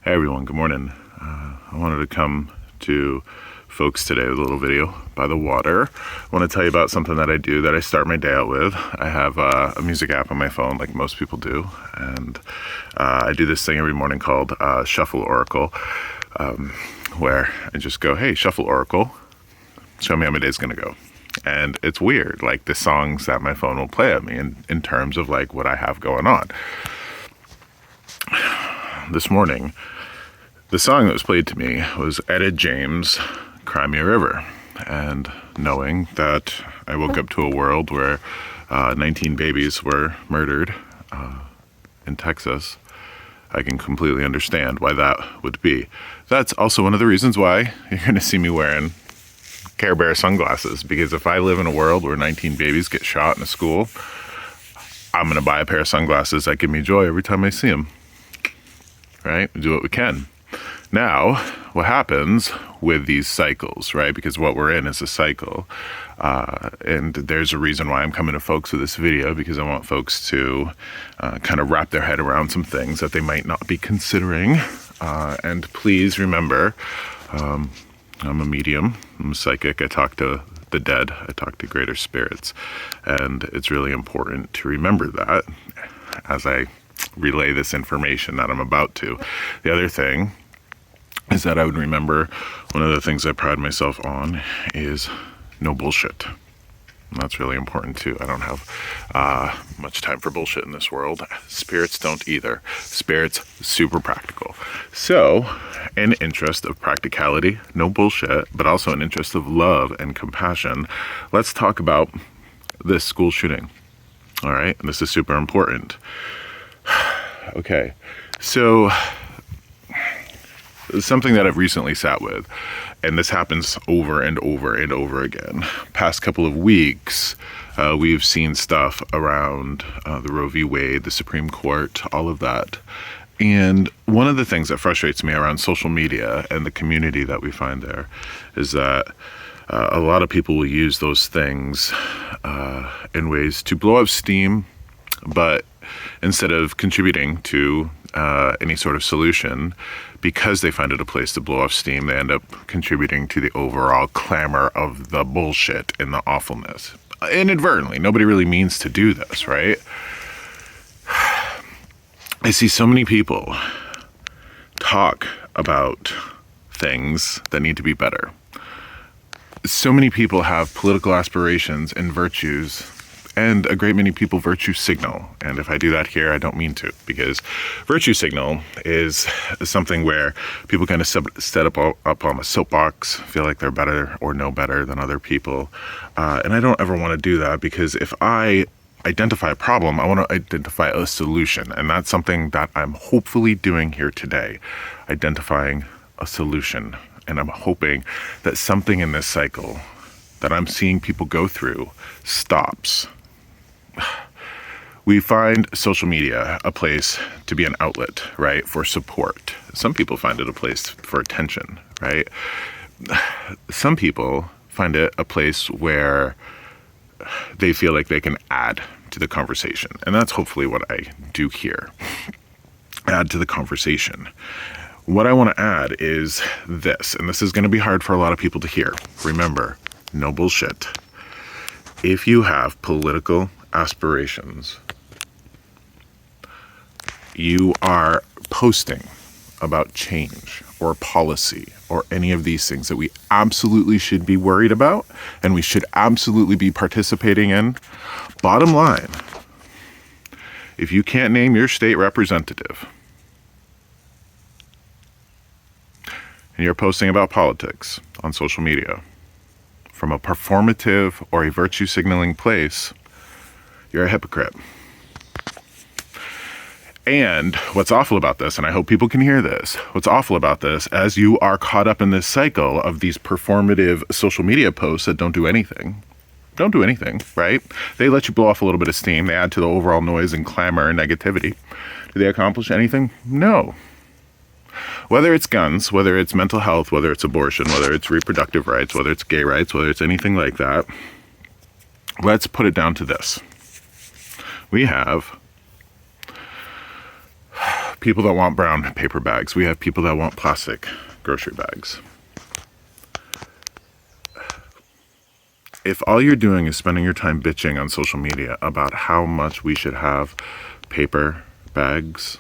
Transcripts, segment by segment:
Hey everyone, good morning. I wanted to come to folks today with a little video by the water. I want to tell you about something that I do that I start my day out with. I have a music app on my phone like most people do, and I do this thing every morning called Shuffle Oracle, where I just go, hey, Shuffle Oracle, show me how my day's gonna go. And it's weird, like the songs that my phone will play at me in terms of like what I have going on. This morning, the song that was played to me was Etta James' Cry Me a River. And knowing that I woke up to a world where 19 babies were murdered in Texas, I can completely understand why that would be. That's also one of the reasons why you're going to see me wearing Care Bear sunglasses, because if I live in a world where 19 babies get shot in a school, I'm going to buy a pair of sunglasses that give me joy every time I see them. Right? We do what we can. Now, what happens with these cycles, right? Because what we're in is a cycle. And there's a reason why I'm coming to folks with this video, because I want folks to kind of wrap their head around some things that they might not be considering. And please remember, I'm a medium, I'm a psychic, I talk to the dead, I talk to greater spirits. And it's really important to remember that as I relay this information that I'm about to. The other thing is that I would remember one of the things I pride myself on is no bullshit. And that's really important too. I don't have much time for bullshit in this world. Spirits don't either. Spirits super practical. So, in interest of practicality, no bullshit, but also in interest of love and compassion, let's talk about this school shooting. All right, and this is super important. Okay, so something that I've recently sat with, and this happens over and over and over again. Past couple of weeks, we've seen stuff around the Roe v. Wade, the Supreme Court, all of that. And one of the things that frustrates me around social media and the community that we find there is that a lot of people will use those things in ways to blow up steam, but instead of contributing to any sort of solution, because they find it a place to blow off steam, they end up contributing to the overall clamor of the bullshit and the awfulness. Inadvertently, nobody really means to do this, right? I see so many people talk about things that need to be better. So many people have political aspirations and virtues, and a great many people virtue signal. And if I do that here, I don't mean to, because virtue signal is something where people kind of set up on a soapbox, feel like they're better or know better than other people. And I don't ever want to do that, because if I identify a problem, I want to identify a solution. And that's something that I'm hopefully doing here today, identifying a solution. And I'm hoping that something in this cycle that I'm seeing people go through stops. We find social media a place to be an outlet, right, for support. Some people find it a place for attention, right? Some people find it a place where they feel like they can add to the conversation. And that's hopefully what I do here. Add to the conversation. What I want to add is this, and this is going to be hard for a lot of people to hear. Remember, no bullshit. If you have political aspirations, you are posting about change or policy or any of these things that we absolutely should be worried about and we should absolutely be participating in. Bottom line, if you can't name your state representative and you're posting about politics on social media from a performative or a virtue signaling place, you're a hypocrite. And what's awful about this, and I hope people can hear this, what's awful about this, as you are caught up in this cycle of these performative social media posts that don't do anything, right? They let you blow off a little bit of steam. They add to the overall noise and clamor and negativity. Do they accomplish anything? No. Whether it's guns, whether it's mental health, whether it's abortion, whether it's reproductive rights, whether it's gay rights, whether it's anything like that, let's put it down to this. We have people that want brown paper bags. We have people that want plastic grocery bags. If all you're doing is spending your time bitching on social media about how much we should have paper bags,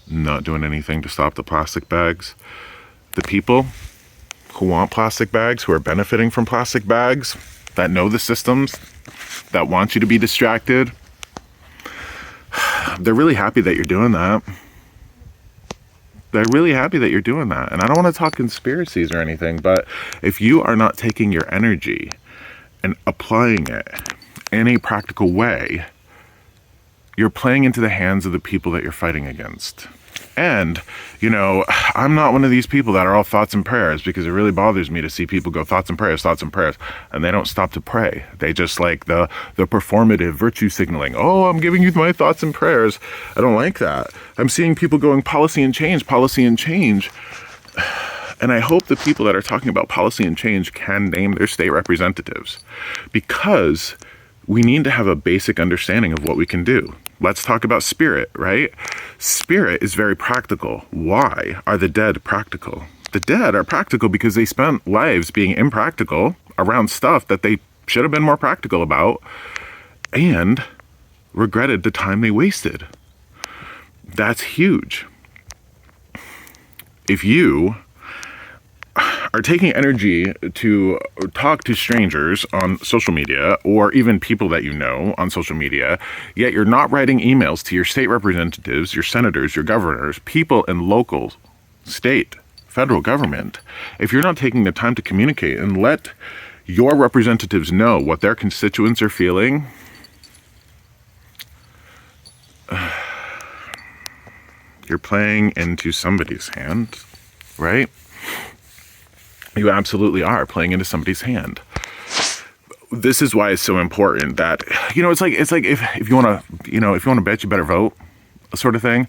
not doing anything to stop the plastic bags, the people who want plastic bags, who are benefiting from plastic bags, that know the systems, that want you to be distracted, they're really happy that you're doing that. They're really happy that you're doing that. And I don't want to talk conspiracies or anything, but if you are not taking your energy and applying it in a practical way, you're playing into the hands of the people that you're fighting against. And, you know, I'm not one of these people that are all thoughts and prayers, because it really bothers me to see people go thoughts and prayers, and they don't stop to pray. They just like the performative virtue signaling. Oh, I'm giving you my thoughts and prayers. I don't like that. I'm seeing people going policy and change. And I hope the people that are talking about policy and change can name their state representatives, because we need to have a basic understanding of what we can do. Let's talk about spirit, right? Spirit is very practical. Why are the dead practical? The dead are practical because they spent lives being impractical around stuff that they should have been more practical about, and regretted the time they wasted. That's huge. If you are taking energy to talk to strangers on social media, or even people that you know on social media, yet you're not writing emails to your state representatives, your senators, your governors, people in local, state, federal government, if you're not taking the time to communicate and let your representatives know what their constituents are feeling, you're playing into somebody's hand, right? You absolutely are playing into somebody's hand. This is why it's so important that, you know, it's like if you want to bet, you better vote, sort of thing.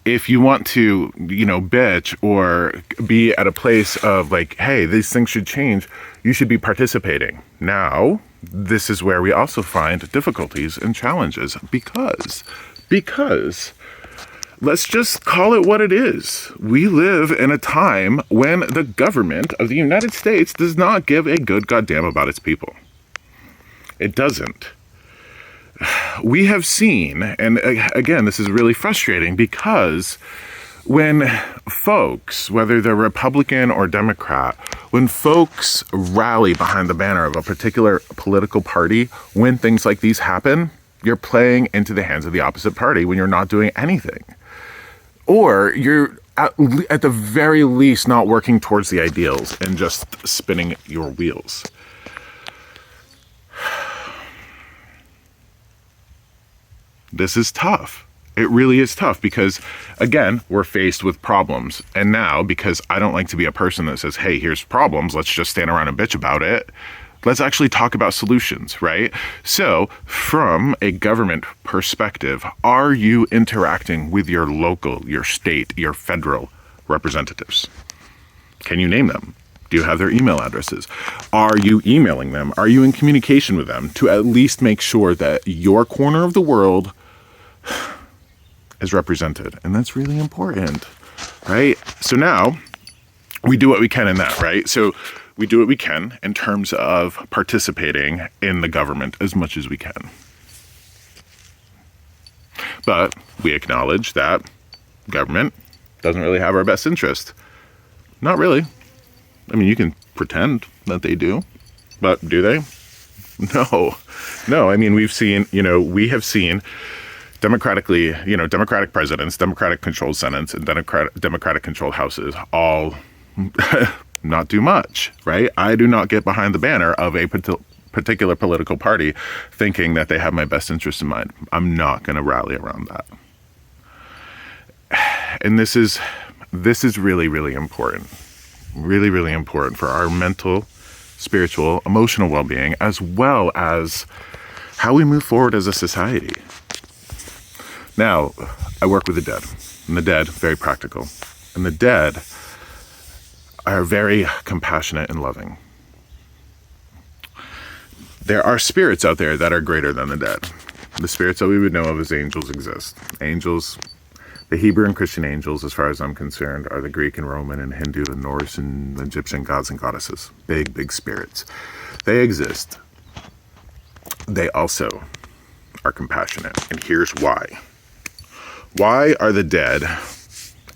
If you want to, you know, bitch or be at a place of like, hey, these things should change, you should be participating. Now, this is where we also find difficulties and challenges, because let's just call it what it is. We live in a time when the government of the United States does not give a good goddamn about its people. It doesn't. We have seen, and again, this is really frustrating, because when folks, whether they're Republican or Democrat, when folks rally behind the banner of a particular political party, when things like these happen, you're playing into the hands of the opposite party when you're not doing anything. Or you're at the very least not working towards the ideals and just spinning your wheels. This is tough. It really is tough, because, again, we're faced with problems. And now, because I don't like to be a person that says, hey, here's problems, let's just stand around and bitch about it, let's actually talk about solutions, right? So, from a government perspective, are you interacting with your local, your state, your federal representatives? Can you name them? Do you have their email addresses? Are you emailing them? Are you in communication with them to at least make sure that your corner of the world is represented? And that's really important, right? So now we do what we can in that, right? So we do what we can in terms of participating in the government as much as we can. But we acknowledge that government doesn't really have our best interest. Not really. I mean, you can pretend that they do, but do they? No. I mean, we have seen Democratic presidents, Democratic controlled Senates, and Democratic controlled Houses all not do much, right? I do not get behind the banner of a particular political party thinking that they have my best interest in mind. I'm not going to rally around that. And this is really, really important. Really, really important for our mental, spiritual, emotional well-being, as well as how we move forward as a society. Now, I work with the dead, and the dead, very practical. And the dead are very compassionate and loving. There are spirits out there that are greater than the dead. The spirits that we would know of as angels exist. Angels The Hebrew and Christian angels, as far as I'm concerned, are the Greek and Roman and Hindu and Norse and Egyptian gods and goddesses. Big, big spirits. They exist. They also are compassionate. And here's why. Why are the dead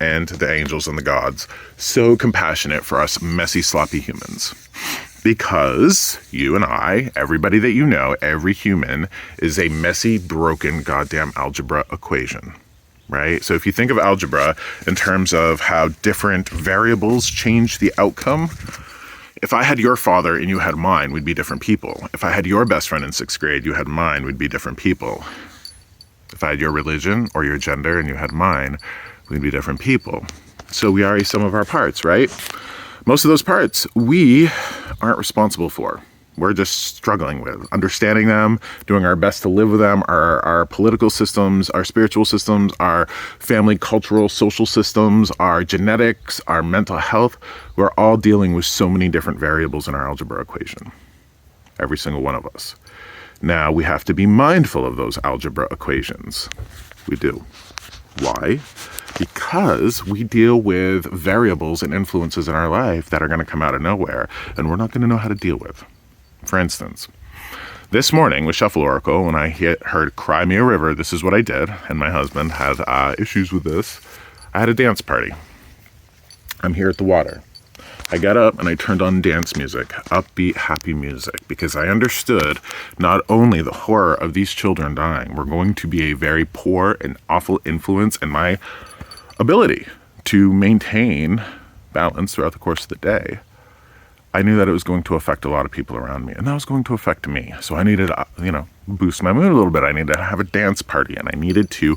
and the angels and the gods so compassionate for us messy, sloppy humans? Because you and I, everybody that you know, every human is a messy, broken, goddamn algebra equation, right? So if you think of algebra in terms of how different variables change the outcome, if I had your father and you had mine, we'd be different people. If I had your best friend in 6th grade, you had mine, we'd be different people. If I had your religion or your gender and you had mine, we'd be different people. So we are a sum of our parts, right? Most of those parts we aren't responsible for. We're just struggling with understanding them, doing our best to live with them, our political systems, our spiritual systems, our family, cultural, social systems, our genetics, our mental health. We're all dealing with so many different variables in our algebra equation. Every single one of us. Now we have to be mindful of those algebra equations. We do. Why? Because we deal with variables and influences in our life that are going to come out of nowhere and we're not going to know how to deal with. For instance, this morning with Shuffle Oracle, when I heard Cry Me a River, this is what I did, and my husband had issues with this. I had a dance party. I'm here at the water. I got up and I turned on dance music, upbeat, happy music, because I understood not only the horror of these children dying, were going to be a very poor and awful influence in my ability to maintain balance throughout the course of the day. I knew that it was going to affect a lot of people around me, and that was going to affect me. So I needed to, boost my mood a little bit. I needed to have a dance party, and I needed to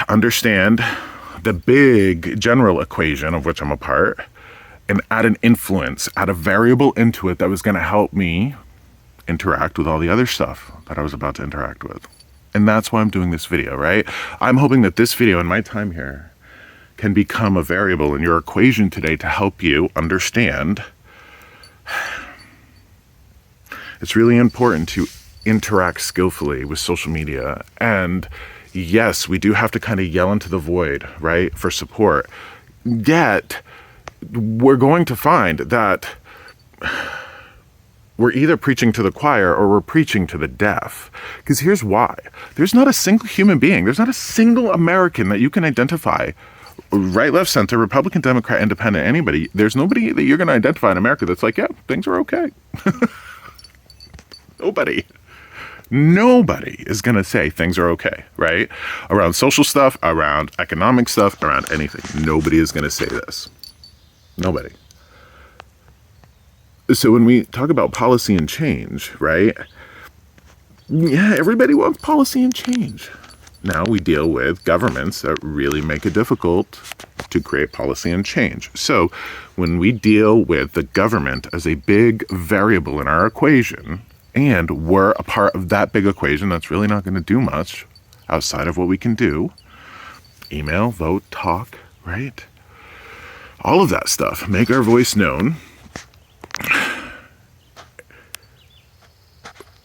understand the big general equation of which I'm a part and add an influence, add a variable into it that was going to help me interact with all the other stuff that I was about to interact with. And that's why I'm doing this video, right? I'm hoping that this video and my time here can become a variable in your equation today to help you understand. It's really important to interact skillfully with social media. And yes, we do have to kind of yell into the void, right, for support. Yet, we're going to find that we're either preaching to the choir or we're preaching to the deaf. Because here's why. There's not a single human being, there's not a single American that you can identify, right, left, center, Republican, Democrat, Independent, anybody. There's nobody that you're going to identify in America that's like, yeah, things are okay. Nobody is going to say things are okay, right? Around social stuff, around economic stuff, around anything. Nobody is going to say this. Nobody. So when we talk about policy and change, right? Yeah, everybody wants policy and change. Now we deal with governments that really make it difficult to create policy and change. So when we deal with the government as a big variable in our equation, and we're a part of that big equation that's really not going to do much outside of what we can do, email, vote, talk, right? All of that stuff, make our voice known.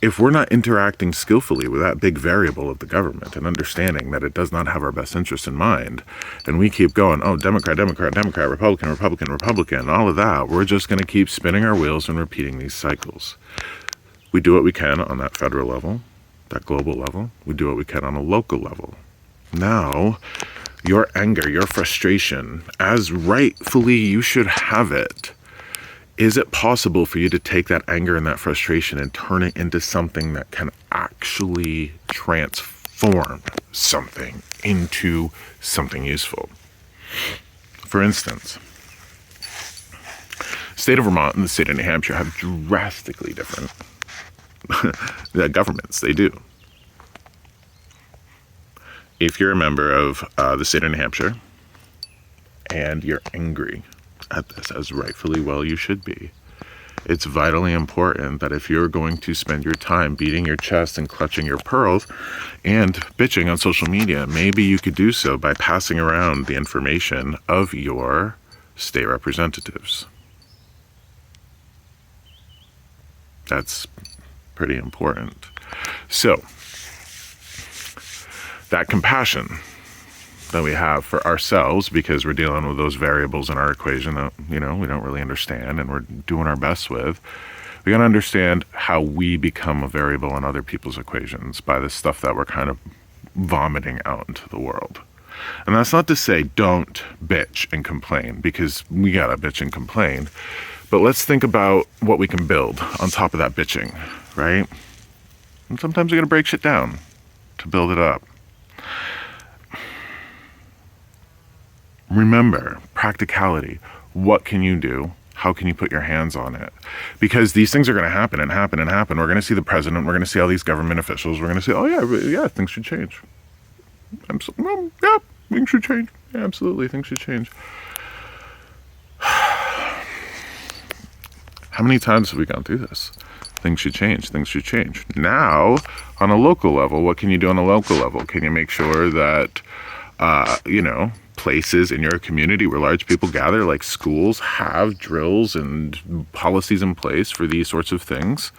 If we're not interacting skillfully with that big variable of the government and understanding that it does not have our best interest in mind, and we keep going, oh, Democrat, Democrat, Democrat, Republican, Republican, Republican, all of that, we're just going to keep spinning our wheels and repeating these cycles. We do what we can on that federal level, that global level. We do what we can on a local level. Now, your anger, your frustration, as rightfully you should have it, is it possible for you to take that anger and that frustration and turn it into something that can actually transform something into something useful? For instance, the state of Vermont and the state of New Hampshire have drastically different governments. They do. If you're a member of the state of New Hampshire and you're angry at this, as rightfully well you should be, it's vitally important that if you're going to spend your time beating your chest and clutching your pearls and bitching on social media, maybe you could do so by passing around the information of your state representatives. That's pretty important. So, that compassion, that we have for ourselves, because we're dealing with those variables in our equation that, we don't really understand and we're doing our best with. We got to understand how we become a variable in other people's equations by the stuff that we're kind of vomiting out into the world. And that's not to say don't bitch and complain, because we got to bitch and complain. But let's think about what we can build on top of that bitching, right? And sometimes we got to break shit down to build it up. Remember, practicality. What can you do? How can you put your hands on it? Because these things are going to happen and happen and happen. We're going to see the president. We're going to see all these government officials. We're going to say, oh, yeah, things should change. Yeah, things should change. Yeah, absolutely, things should change. How many times have we gone through this? Things should change. Things should change. Now, on a local level, what can you do on a local level? Can you make sure that, places in your community where large people gather, like schools, have drills and policies in place for these sorts of things?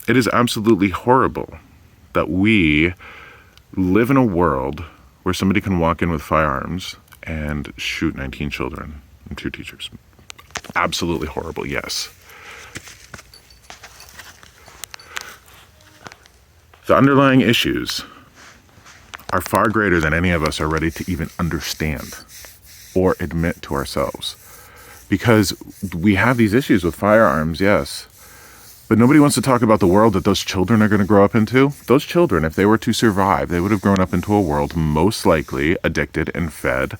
It is absolutely horrible that we live in a world where somebody can walk in with firearms and shoot 19 children and 2 teachers. Absolutely horrible, yes. The underlying issues are far greater than any of us are ready to even understand or admit to ourselves. Because we have these issues with firearms, yes, but nobody wants to talk about the world that those children are going to grow up into. Those children, if they were to survive, they would have grown up into a world most likely addicted and fed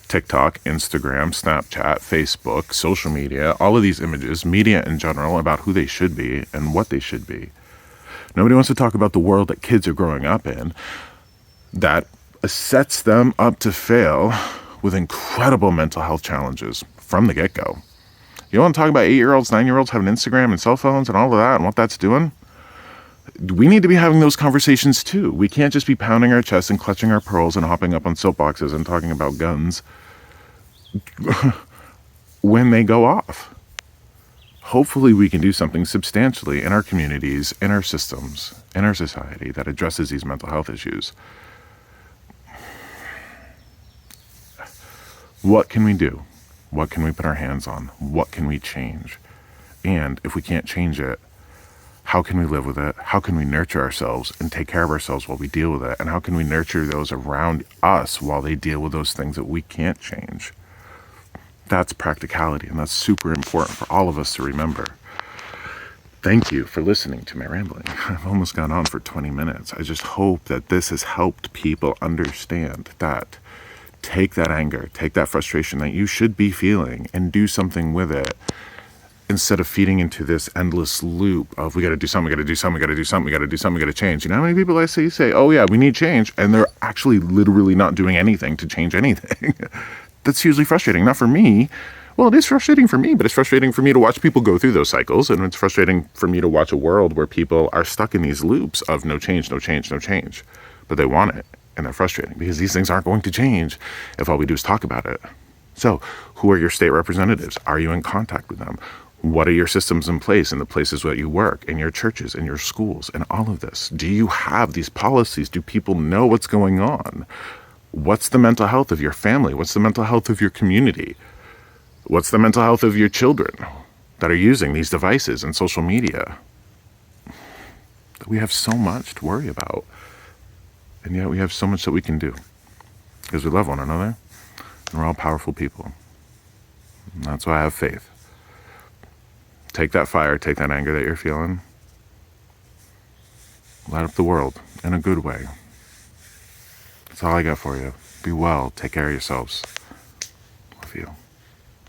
TikTok, Instagram, Snapchat, Facebook, social media, all of these images, media in general, about who they should be and what they should be. Nobody wants to talk about the world that kids are growing up in that sets them up to fail with incredible mental health challenges from the get-go. You want to talk about 8-year-olds, 9-year-olds having Instagram and cell phones and all of that and what that's doing? We need to be having those conversations too. We can't just be pounding our chests and clutching our pearls and hopping up on soapboxes and talking about guns when they go off. Hopefully we can do something substantially in our communities, in our systems, in our society that addresses these mental health issues. What can we do? What can we put our hands on? What can we change? And if we can't change it, how can we live with it? How can we nurture ourselves and take care of ourselves while we deal with it? And how can we nurture those around us while they deal with those things that we can't change? That's practicality, and that's super important for all of us to remember. Thank you for listening to my rambling. I've almost gone on for 20 minutes. I just hope that this has helped people understand that take that anger, take that frustration that you should be feeling and do something with it, instead of feeding into this endless loop of we got to do something, we got to do something, we got to do something, we got to do something, we got to change. You know how many people I say, oh yeah, we need change, and they're actually literally not doing anything to change anything. That's hugely frustrating. Not for me. Well, it is frustrating for me, but it's frustrating for me to watch people go through those cycles, and it's frustrating for me to watch a world where people are stuck in these loops of no change, no change, no change, but they want it. And they're frustrating because these things aren't going to change if all we do is talk about it. So who are your state representatives? Are you in contact with them? What are your systems in place in the places where you work, in your churches, in your schools, and all of this? Do you have these policies? Do people know what's going on? What's the mental health of your family? What's the mental health of your community? What's the mental health of your children that are using these devices and social media? We have so much to worry about. And yet we have so much that we can do because we love one another and we're all powerful people. And that's why I have faith. Take that fire, take that anger that you're feeling, light up the world in a good way. That's all I got for you. Be well. Take care of yourselves. Love you.